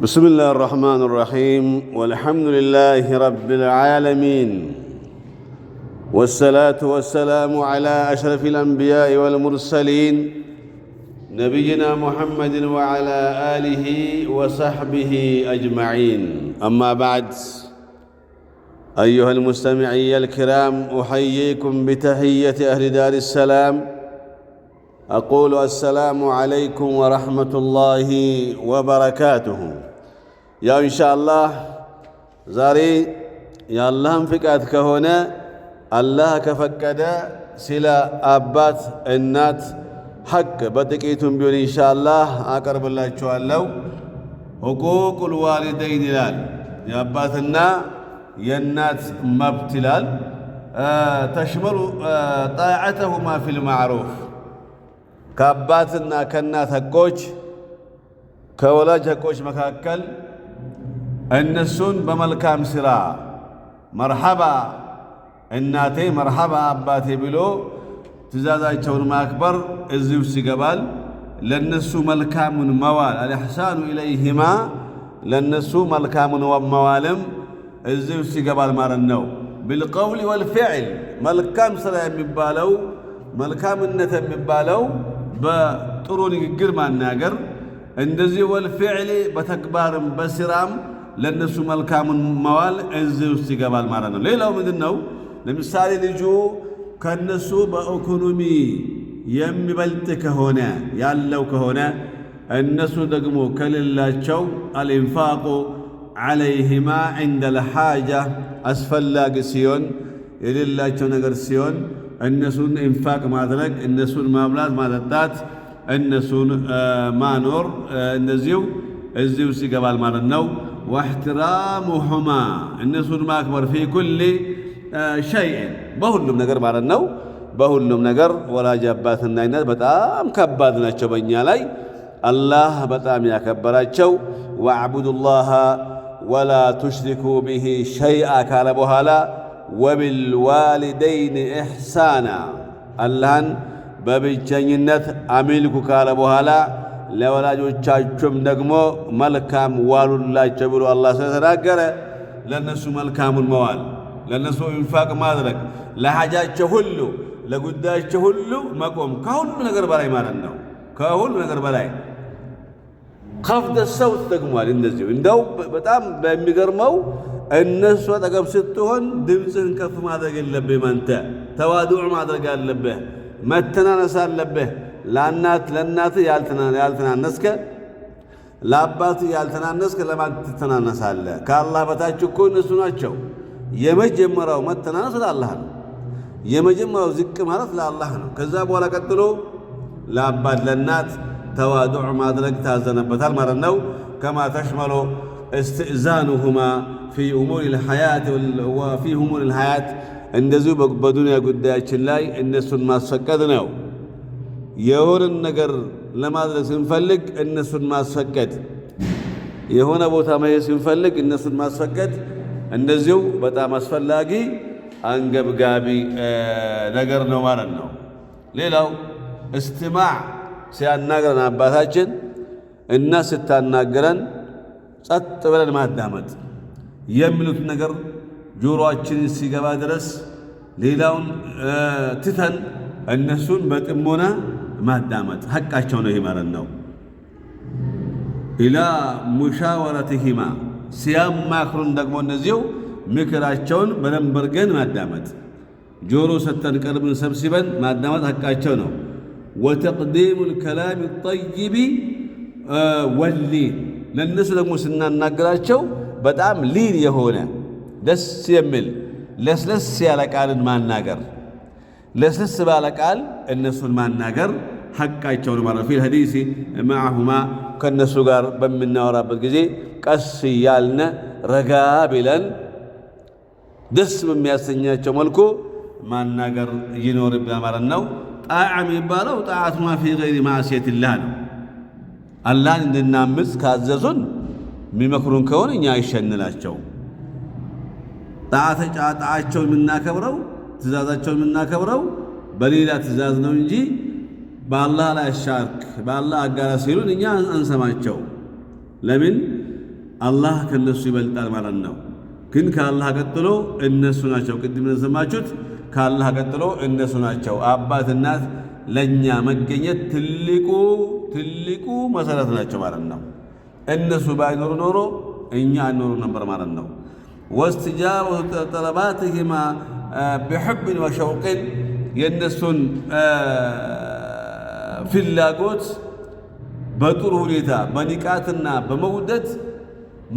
بسم الله الرحمن الرحيم والحمد لله رب العالمين والصلاة والسلام على أشرف الأنبياء والمرسلين نبينا محمد وعلى آله وصحبه أجمعين. أما بعد، أيها المستمعي الكرام، أحييكم بتحية أهل دار السلام. أقول السلام عليكم ورحمة الله وبركاته. يا إن شاء الله زاري يا الله فكات كهنا الله كفكد سلا أبات النات حق بتكيتم بيون إن شاء الله أقرب الله شوالو حقوق الوالدين لال يا أباتنا ينات مبتلال تشمل طاعتهما في المعروف كأباتنا كنات حقوش كولاج حقوش مكاكل النسون بملكام سرا مرحبا الناتي مرحبا أباتي بلو تزازاቸውን ማክበር እዚሁ ሲገባል ለነሱ መልካሙን መዋል الإحسان إليهما ለነሱ መልካሙን መዋልም እዚሁ ሲገባል ማለት ነው። بالقول والفعل መልካም ስራ የሚባለው መልካምነት የሚባለው በጥሩ ንግግር ማናገር እንደዚህ والفعل በተግባርም በስራም ለነሱ መልካሙን መዋል እዚሁ ሲገባል ማለት ነው። ሌላው ምንድነው? ለምሳሌ ልጁ ከነሱ በኢኮኖሚ የሚበልጥ ከሆነ ያለው ከሆነ እነሱ ደግሞ ከሌላቸው الإنفاق عليهما عند الحاجة አስፈላጊ ሲሆን የሌላቸው ነገር ሲሆን እነሱን ኢንፋቅ ማድረግ እነሱን ማብላት ማጠጣት እነሱን ማኖር እዚሁ ሲገባል ማለት ነው። واحترامهما እነሱን ማክበር في كل شيء በሁሉም ነገር ማለት ነው። በሁሉም ነገር ወላጅ አባትና እናት በጣም ከባድ ናቸው በእኛ ላይ አላህ በጣም ያከበራቸው። واعبدوا الله ولا تشركوا به شيئا ካለ በኋላ وبالوالدين إحسانا አላህን በብቸኝነት አምልኩ ካለ በኋላ ለወላጆቻችሁም ደግሞ መልካም ዋሉላቸው ብሎ አላህ ስለተናገረ ለነሱ መልካሙን መዋል ለነሱ ኢንፋቅ ማድረግ ለሐጃቸው ሁሉ ለጉዳያቸው ሁሉ መቆም ከሁሉ ነገር በላይ ማለት ነው። ከሁሉ ነገር በላይ خفض الصوت ደግሟል። እንደዚሁ እንደው በጣም በሚገርመው እነሱ አጠገብ ስትሆን ድምፅህን ከፍ ማድረግ የለብህም። አንተ ተዋዱዕ ማድረግ አለብህ፣ መተናነስ አለብህ። ለእናት ያልተናነስከ ለአባት ያልተናነስከ ለማን ትተናነሳለህ? ከአላህ በታች እኮ እነሱ ናቸው። የመጀመሪያው መተናነስ ለአላህ ነው። የመጀመሪያው ዝቅ ማለት ለአላህ ነው። ከዛ በኋላ ቀጥሎ ለአባት ለእናት ተዋዱዕ ማድረግ ታዘነበታል ማለት ነው። ከማ ተሽመሉ استئذانهما في أمور الحياة وفي أمور الحياة እንደዚሁ በዱንያ ጉዳያችን ላይ እነሱን ማስፈቀድ ነው። የሆነን ነገር ለማድረግ ስንፈልግ እነሱን ማስፈቀድ፣ የሆነ ቦታ መሄድ ስንፈልግ እነሱን ማስፈቀድ እንደዚሁ በጣም አስፈላጊ አንገብጋቢ ነገር ነው ማለት ነው። ሌላው እስትማዕ ሲያናግረን አባታችን እና ስታናግረን ጸጥ ብለን ማዳመጥ፣ የሚሉት ነገር ጆሮአችን ሲገባ ድረስ ሌላውን ትተን እነሱን በጥሞና ማዳመጥ ሐቃቸው ነው። ይሄ ማለት ነው። ኢላ ሙሻወረቲሂማ ሲያማክሩን ደግሞ እነዚሁ ምክራቸውን በደንብ አድርገን ማዳመጥ፣ ጆሮ ሰተን ቀልብን ሰብስበን ማዳመጥ ሐቃቸው ነው። ወተቅዲሙ الكلام الطيب واللين ለነሱ ደግሞ ስናናገራቸው በጣም ሊን የሆነ ደስ የሚል ለስለስ ያለ ቃልን ማናገር፣ ለስለስ ባለ ቃል እነሱን ማናገር ሐቃቸው ነው ማለት ነው። ፊል ሐዲስ ማዕሁማ ከነሱ ጋር በምናወራበት ጊዜ ቀስ ያልነ ረጋ ብለን ደስ በሚያሰኛቸው መልኩ ማናገር ይኖርብናል ማለት ነው። ጣዓ የሚባለው ጣዓቱ ማ ፊ ገይሪ ማዕሲየቲላህ ነው። አላህን እንድናምፅ ካዘዙን የሚመክሩን ከሆነ እኛ አይሸንላቸው። ጣዓቸውን የምናከብረው ትእዛዛቸውን የምናከብረው በሌላ ትእዛዝ ነው እንጂ በአላህ ላይ አሻርክ በአላህ አጋራ ሲሉን እኛ አንሰማቸው። ለምን አላህ ከነሱ ይበልጣል ማለት ነው። ግን ከአላህ ቀጥሎ እነሱ ናቸው። ቅድም እንደሰማችሁት ከአላህ ቀጥሎ እነሱ ናቸው። አባት እናት ለኛ መገኘት ትልቁ መሰረት ናቸው ማለት ነው። እነሱ ባይኖሩ ኖሮ እኛ አንኖሩ ነበር ማለት ነው። ወስትጃበቱ ጠለባትሂማ ቢሑብን ወሸውቅን የእነሱን ፍላጎት በጥሩ ሁኔታ በንቃትና በመውደድ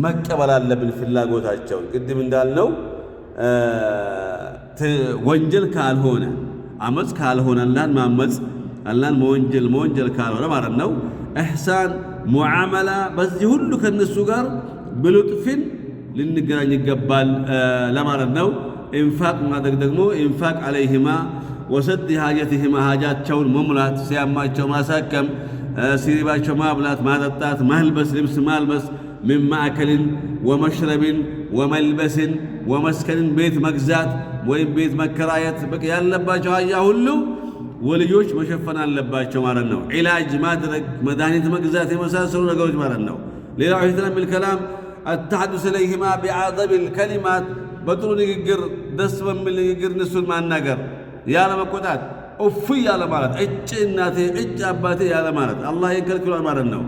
መቀበል አለብን። ፍላጎታቸውን ቅድም እንዳልነው ወንጀል ካልሆነ አመፅ ካልሆነ አላህን ማመፅ አላህን መወንጀል ካልሆነ ማለት ነው። ኢሕሳን ሙዓመላ በዚህ ሁሉ ከነሱ ጋር ብልጥፍን ልንገናኝ ይገባል ለማለት ነው። ኢንፋቅ ማድረግ ደግሞ ኢንፋቅ አለይሂማ ወሰድ ሀጀትሂማ ሀጃቸውን መሙላት፣ ሲያማቸው ማሳከም፣ ሲሪባቸው ማብላት ማጠጣት፣ ማልበስ ልብስ ማልበስ من مأكل ومشرب وملبس ومسكن ቤት መግዛት ወይም ቤት መከራየት በቃ ያለባቸው ሀያ ሁሉ ወልዮች መሸፈን አለባቸው ማለት ነው። ዒላጅ ማድረግ መድኃኒት መግዛት የመሳሰሉ ነገሮች ማለት ነው። ሌላው ኢህትራም الكلام التحدث إليهما بأعظم الكلمات በጥሩ ንግግር ደስ በሚል ንግግር እነሱን ማናገር ያለ መቆጣት ኡፍ ያለ ማለት እጭ እናቴ እጭ አባቴ ያለ ማለት አላህ ይከልክሏል ማለት ነው።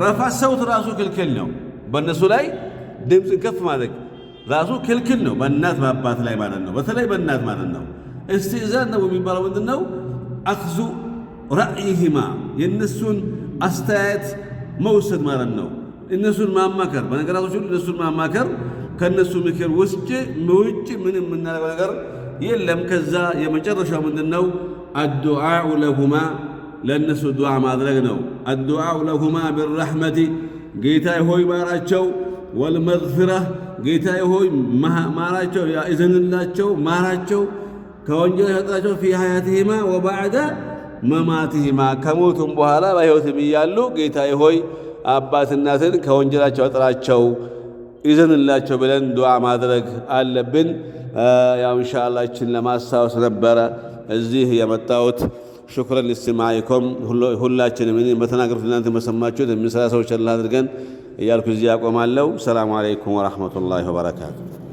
ረፋ ሰውት ራሱ ክልክል ነው። በእነሱ ላይ ድምፅን ከፍ ማድረግ ራሱ ክልክል ነው። በእናት በአባት ላይ ማለት ነው። በተለይ በእናት ማለት ነው። እስትእዛን ነው የሚባለው ምንድን ነው? አኽዙ ረእይሂማ የእነሱን አስተያየት መውሰድ ማለት ነው። እነሱን ማማከር፣ በነገራቶች ሁሉ እነሱን ማማከር፣ ከእነሱ ምክር ውጭ ምንም የምናደርገው ነገር የለም። ከዛ የመጨረሻው ምንድን ነው? አዱዓኡ ለሁማ ለእነሱ ዱዓ ማድረግ ነው። አዱዓኡ ለሁማ ቢረሕመቲ ጌታዬ ሆይ ማራቸው፣ ወልመግፊራ ጌታዬ ሆይ ማራቸው፣ እዘንላቸው፣ ማራቸው፣ ከወንጀል ያወጣቸው ፊ ሀያትሂማ ወባዕደ መማትሂማ ከሞቱም በኋላ በሕይወትም እያሉ ጌታዬ ሆይ አባት እናትን ከወንጀላቸው አጥራቸው፣ እዘንላቸው ብለን ዱዓ ማድረግ አለብን። ያው ኢንሻአላህ እችን ለማስታወስ ነበረ እዚህ የመጣሁት። ሹክረን ሊስቲማዒኩም ሁላችንም እኔ በተናገርኩት እናንተ በሰማችሁት የምንሰራ ሰዎች አላህ አድርገን እያልኩ እዚህ አቆማለሁ። ሰላሙ አለይኩም ወረሕመቱላሂ ወበረካቱ።